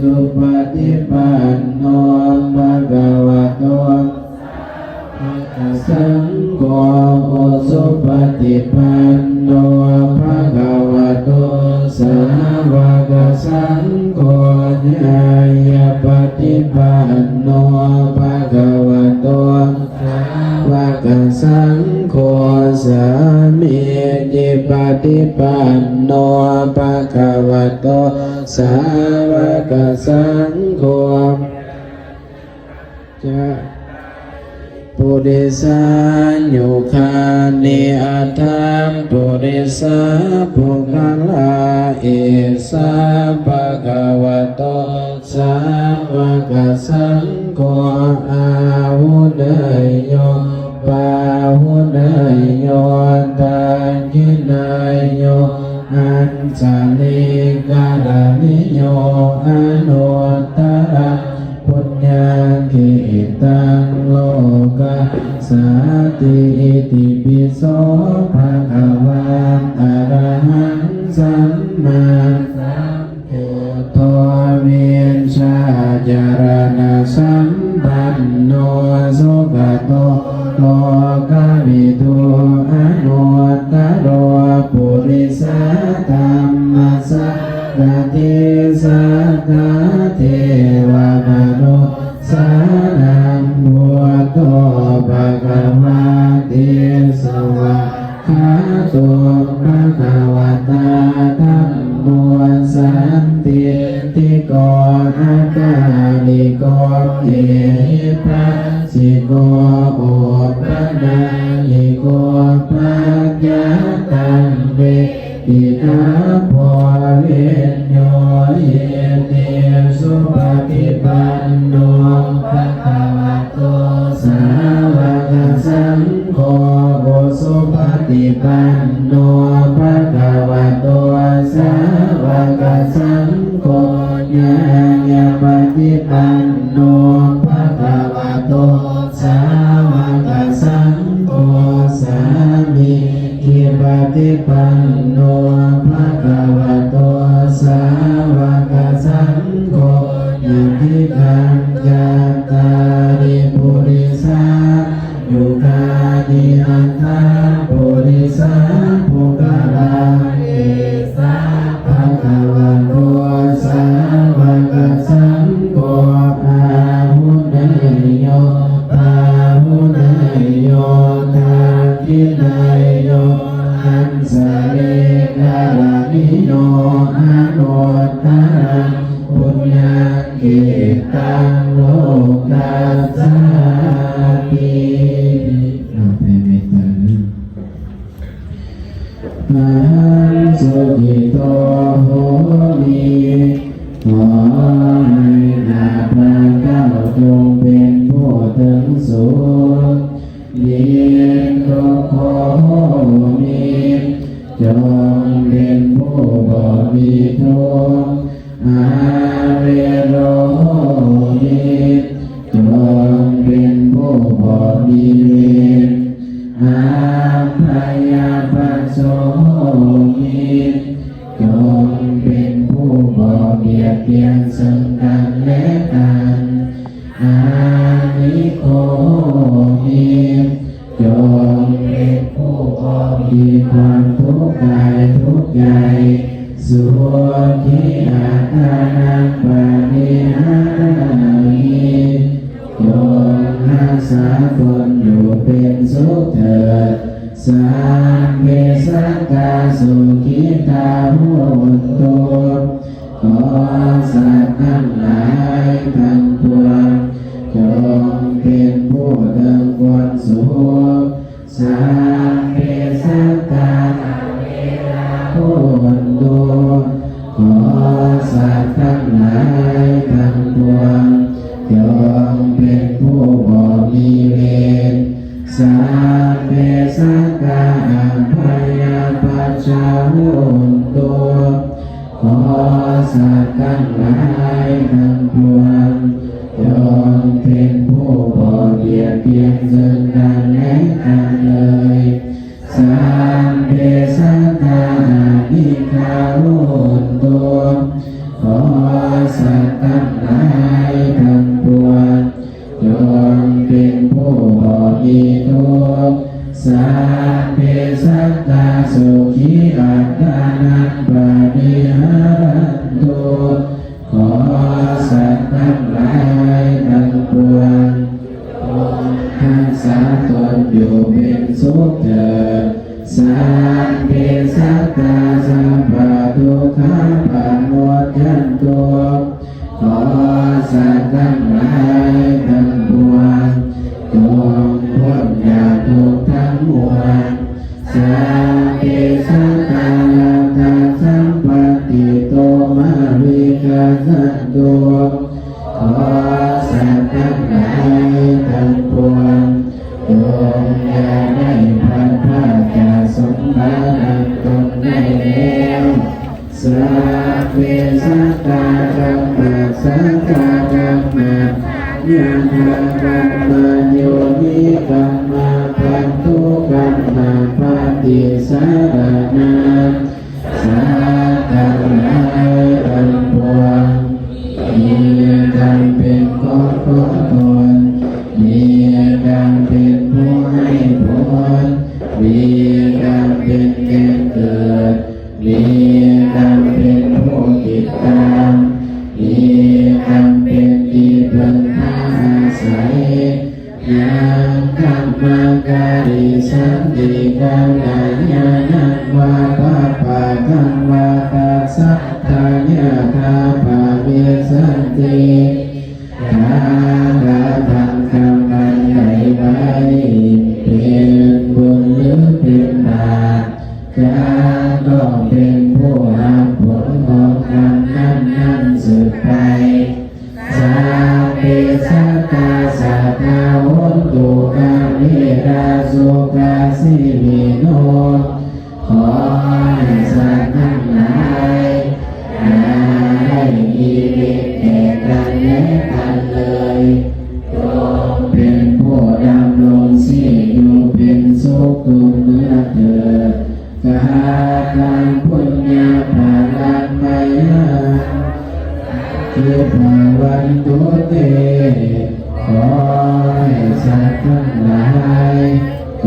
สุปฏิปันโนภะคะวะโตสังโฆสุปฏิปันโนภะคะวะโตสาวกสังโฆญาณปฏิปันโนภะคะวะโตสาวกสังโฆสามีจิปฏิปันโนภะคะวะโตสาวกสังโฆจะปุริสายุคานิอัตถังปุริสาภูคลาเอสาภะคะวะโตสาวกสังโฆอาหุเนยโยปาหุเนยโยตัญญินายโยอัญชลิกาลานิโยอนุตตระปุญญาคิตังโลกาสาติอิติปิโสภะคะวะอะระหังสัมมาสัมพุทโธเวียนชาจารณะสัมปันโนสุขโตโลกวิทูอนุตตโรปุริสธัมมัสสะกติสักขะเทวมนุสานังพุทโธภะคะวะเตสวะคาโตภะคะวะตาธัมโมสันติติโกอาการิโกเอหิปัสสิโกโอปะนายิโกปัจจตังเวทิตาโพเรญโยเยเตสุปฏิปันโนภะคะวะโตสาวกสังโฆสุปฏิปันโนภะคะวะโตสาวกสังโฆญาณปฏิปันโนภะคะวะโตสาวกสังโฆสามีจิปฏิปันโนภะคะวะโตสาวกสังโฆอิทิตังจัตตาริปุริสายุคานิอัตถังปุริสาภูคลาเอสาภะคะวะโตสาวกสังโฆอาหุเนยโยปาหุเนยโยตัญญินายโยอัญชลิกาลานิโยอนุตตระปุญญาคิตังโลกัสสาติเราไปไม่ทันอาหังสุขิโตโหมิขอให้นาพระเจ้าจงเป็นผู้ถึงสุขเย็นก็ขอมีจงเป็นผู้บ่มีทุกข์อาเวโรหิจงเป็นผู้บ่มีเวรอาภยาปัสโสหิจงเป็นผู้บ่เบียดเบียนซึ่งกันและกันอานิโคหิจงเป็นผู้บ่มีความทุกข์กายทุกข์ใจสุขีอัตตานังปะนิหังหิจงรักษาตนอยู่เป็นสุขเถิดสัพเพสัตตาสุขิตาหุนตุขอสัตว์ทั้งหลายทั้งปวงจงเป็นผู้เดิมความสุขสัพเพสัตตาหุนตุขอสัตว์ทั้งหลายทั้งปวงจงเป็นผู้บ่มีเวรสัพเพสัตตาอัมพยาปัจจาหุนตุขอสัตว์ทั้งหลายทั้งปวงจงเป็นผู้บ่เบียดเบียนซึ่งกันและกันเลยสัพเพสัตตานิคาหุนตุขอสัตว์ทั้ง สัพเพสัตตาสุขีอัตตานังปะริหารันตุขอสัตว์ทั้งหลายทั้งปวงรักษาตนอยู่เป็นสุขเถิดสัพเพสัตตาสัพพะทุกขาปะโมทยันตุขอสัตว์ทั้งหลายทั้งปวงจงพ้นจากทุกข์ทั้งมวลสัพเพสัตตาลัทธาสัมปติโตมาวิกาสันตุขอสัตว์ทั้งหลายทั้งปวงจงอย่าได้พลัดพรากจากสมบัติตนได้แล้วสัพเพสัตตาธัมมัสสะกะธัมมัสยังกัมมาโยนิกัมมาปันทุกัมมาปฏิสารนังสัตว์ทั้งหลายทั้งปวงมีกรรมเป็นของตนมีกรรมเป็นผู้ให้ผลมีกรรมเป็นแก่เกิดมีกรรมเป็นผู้ติดตามมีกรรมเป็นที่พึ่งพาอาศัยยังกัมมาการิสันติกัลยาณวาปะปะกัมวาตัสสะทายาทาปะเวสันติกาลาทังคำอันใหญ่ไว้เป็นบุญหรือเป็นบาปจะต้องเป็นผู้รับผลของกรรมนั้นสืบไปสัพเพสัตตาสัทธาโหตุกามิราสุขาสิวิโนขอให้สัตว์ทั้งหลายได้มีเวรแก่กันและกันเลยจงเป็นผู้ดำรงชีพอยู่เป็นสุขทุกเมื่อเถิดกาลังพุญญาภาลังไมหังทิภาวันตุเตขอให้สัตว์ทั้งหลายจ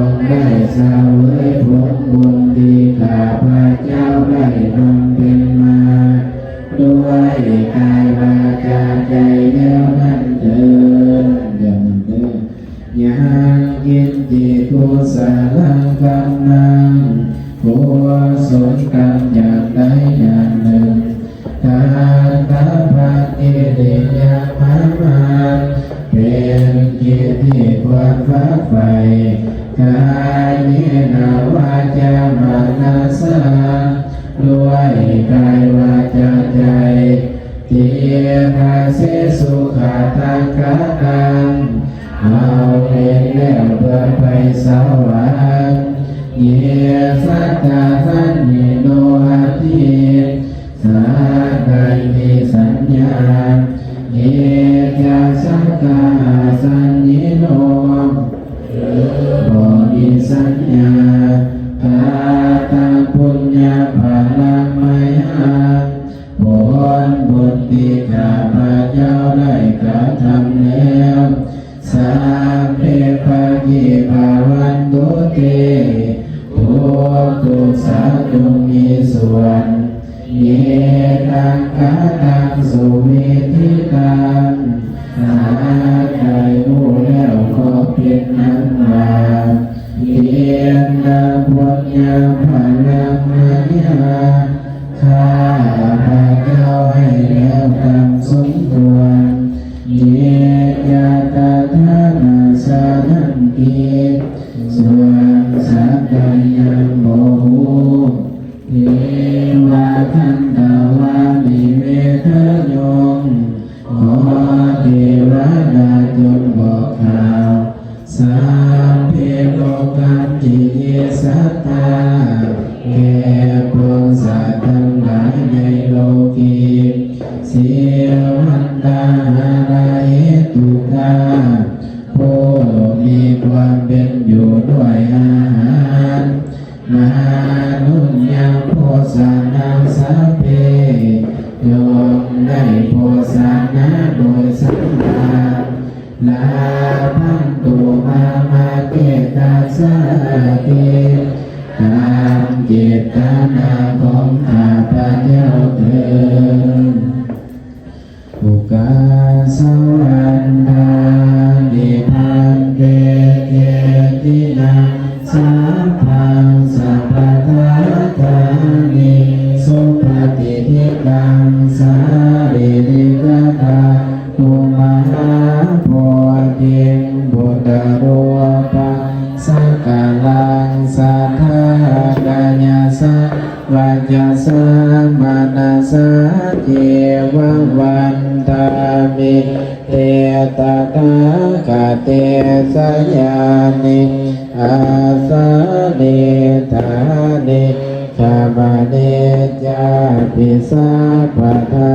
งได้เสวยผลบุญที่ข้าพเจ้าได้บำเพ็ญมาด้วยกายวาจาใจแล้วนั้นเถิดอย่างเดิมยังกินจิตุสาลังกัมมังกุศลกรรมอย่างใดอย่างหนึ่งทานตาภาติเดียมามาเป็นกิจที่ควรฝักใฝ่กายนินาวาจามานาสาด้วยกายวาจาใจทิภาเสสุขาตังกตังเอาเองแล้วเพื่อไปสวรรค์เยสัตตาสัญญิโนอาทิสัตตามีสัญญาเยจะสัตตาสัญญิโนบ่มีสัญญาภาตาปุญญาภาลังไมหังผลบุญที่ข้าพเจ้าได้กระทำแล้วสัพเพภะกิภาวันตุเตทุกสัตว์จงมีส่วนเยตังคาตังสุเมธิตังหาใครรู้แล้วก็เป็นนั้นว่าเพียงนาบุญญาภาลังมายาข้าพระเจ้าให้แล้วตามสมควรเยยะตาทานาสานันติส่วนสัตตยังโมหูเทวาทันตาวามิเมฆยงขอเทวดาจงบอกข่าวสัพเพโลกัมจิเยสัตตาแก่พวกสัตว์ทั้งหลายในโลกีเสียวันตาหาราเหตุกาผู้มีความเป็นอยู่ด้วยอาหารมหานุญญาโพสานังสัพเพโยมได้โพสานะโดยสัมมา ลาพันตุมามาเกตัสสะติตามเจตนาของข้าพเจ้าเถิดอุกาสวันดานิพันเตเกตินังสัพพังสัพพะทาทานิสุปฏิทิตังสาริริกตาตุมหาโพธิบุตรโรปังสักกาลังสัทธากายาสัวาจาสัมมานาสัจเจวะวันตามิเตตตาคาเตสยานิอาสาเนธานิขามเนจาปิสัพพะทา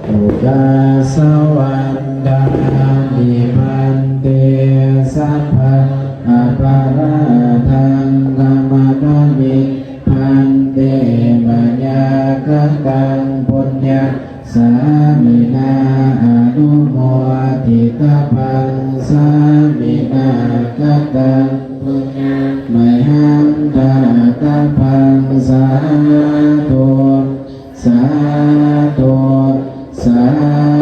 อุกาสวันดานิมันเตสัพพะอาภาราทังกามตมิพันเตมัญญากตังปุญญาสามินาอนุโมทิตาปังสามินากตังปุญญามหันตาตาปังสาธุสาธุสา